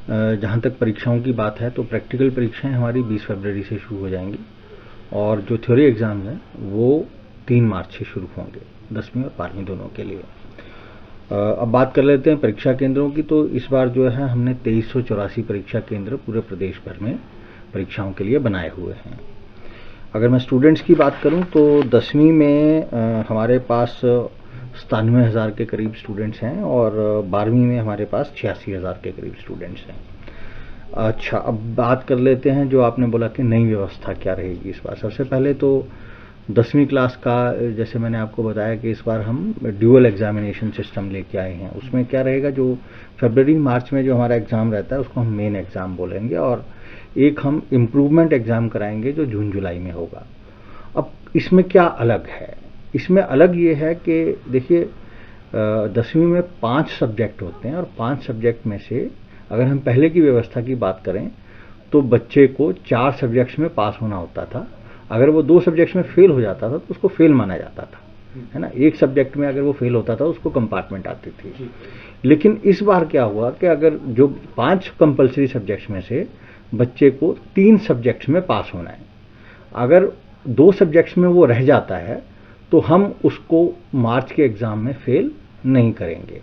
जहाँ तक परीक्षाओं की बात है तो प्रैक्टिकल परीक्षाएं हमारी 20 फरवरी से शुरू हो जाएंगी और जो थ्योरी एग्ज़ाम हैं वो 3 मार्च से शुरू होंगे 10वीं और 12वीं दोनों के लिए। अब बात कर लेते हैं परीक्षा केंद्रों की। तो इस बार जो है हमने 2384 परीक्षा केंद्र पूरे प्रदेश भर में परीक्षाओं के लिए बनाए हुए हैं। अगर मैं स्टूडेंट्स की बात करूं तो 10वीं में हमारे पास 97,000 के करीब स्टूडेंट्स हैं और 12वीं में हमारे पास 86,000 के करीब स्टूडेंट्स हैं। अच्छा, अब बात कर लेते हैं जो आपने बोला कि नई व्यवस्था क्या रहेगी इस बार। सबसे पहले तो 10वीं क्लास का जैसे मैंने आपको बताया कि इस बार हम ड्यूअल एग्जामिनेशन सिस्टम लेके आए हैं। उसमें क्या रहेगा, जो फरवरी मार्च में जो हमारा एग्ज़ाम रहता है उसको हम मेन एग्ज़ाम बोलेंगे और एक हम इम्प्रूवमेंट एग्ज़ाम कराएंगे जो जून जुलाई में होगा। अब इसमें क्या अलग है, इसमें अलग ये है कि देखिए 10वीं में 5 सब्जेक्ट होते हैं और 5 सब्जेक्ट में से अगर हम पहले की व्यवस्था की बात करें तो बच्चे को 4 सब्जेक्ट्स में पास होना होता था। अगर वो 2 सब्जेक्ट्स में फेल हो जाता था तो उसको फेल माना जाता था, है ना। एक सब्जेक्ट में अगर वो फेल होता था उसको कंपार्टमेंट आती थी। लेकिन इस बार क्या हुआ कि अगर जो 5 कंपलसरी सब्जेक्ट्स में से बच्चे को 3 सब्जेक्ट्स में पास होना है, अगर 2 सब्जेक्ट्स में वो रह जाता है तो हम उसको मार्च के एग्ज़ाम में फेल नहीं करेंगे,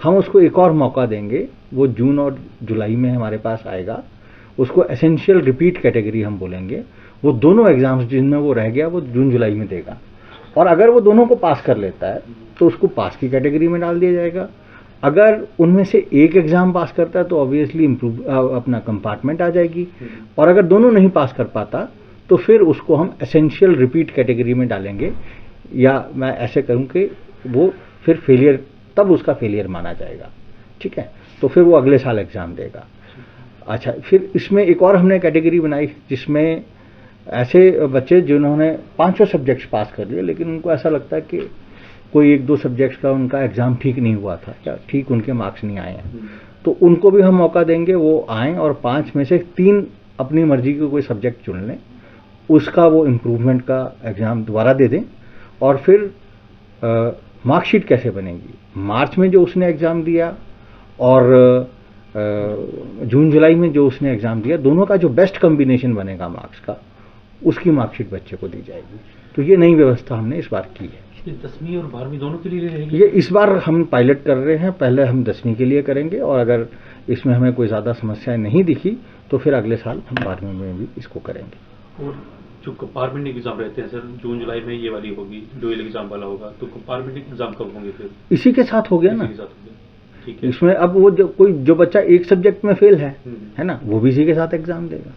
हम उसको एक और मौका देंगे। वो जून और जुलाई में हमारे पास आएगा, उसको एसेंशियल रिपीट कैटेगरी हम बोलेंगे। वो दोनों एग्ज़ाम्स जिनमें वो रह गया वो जून जुलाई में देगा और अगर वो दोनों को पास कर लेता है तो उसको पास की कैटेगरी में डाल दिया जाएगा। अगर उनमें से एक एग्ज़ाम पास करता है तो ऑब्वियसली अपना कंपार्टमेंट आ जाएगी और अगर दोनों नहीं पास कर पाता तो फिर उसको हम एसेंशियल रिपीट कैटेगरी में डालेंगे, या मैं ऐसे कहूँ कि वो फिर फेलियर, तब उसका फेलियर माना जाएगा, ठीक है। तो फिर वो अगले साल एग्ज़ाम देगा। अच्छा, फिर इसमें एक और हमने कैटेगरी बनाई जिसमें ऐसे बच्चे जिन्होंने 5 सब्जेक्ट्स पास कर लिए लेकिन उनको ऐसा लगता है कि कोई 1-2 सब्जेक्ट्स का उनका एग्ज़ाम ठीक नहीं हुआ था या ठीक उनके मार्क्स नहीं आए हैं, तो उनको भी हम मौका देंगे, वो आएँ और 5 में से 3 अपनी मर्जी के कोई सब्जेक्ट चुन लें, उसका वो इम्प्रूवमेंट का एग्ज़ाम दोबारा दे दें। और फिर मार्कशीट कैसे बनेगी, मार्च में जो उसने एग्ज़ाम दिया और जून जुलाई में जो उसने एग्ज़ाम दिया, दोनों का जो बेस्ट कम्बिनेशन बनेगा मार्क्स का, उसकी मार्कशीट बच्चे को दी जाएगी। तो ये नई व्यवस्था हमने इस बार की है। 10वीं और 12वीं दोनों के लिए रहेगी? ये इस बार हम पायलट कर रहे हैं, पहले हम 10वीं के लिए करेंगे और अगर इसमें हमें कोई ज़्यादा समस्याएं नहीं दिखी तो फिर अगले साल हम 12वीं में भी इसको करेंगे। और जो कंपार्टमेंट एग्जाम रहते हैं सर, जून जुलाई में ये वाली होगी, ड्यूअल एग्जाम वाला होगा, तो कंपार्टमेंट एग्जाम कब होंगे फिर? इसी के साथ हो गया ना, ठीक है। इसमें अब वो जो बच्चा एक सब्जेक्ट में फेल है ना, वो भी इसी के साथ एग्जाम देगा।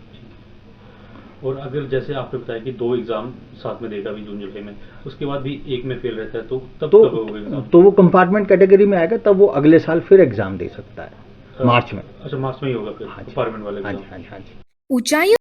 और अगर जैसे आपने बताया कि 2 एग्जाम साथ में देगा भी जून जुलाई में, उसके बाद भी एक में फेल रहता है तो तब कब होगा एग्जाम? तो वो कंपार्टमेंट कैटेगरी में आएगा, तब वो अगले साल फिर एग्जाम दे सकता है, मार्च में। अच्छा, मार्च में ही होगा फिर कंपार्टमेंट वाला एग्जाम? हाँ जी। ऊंचाइयों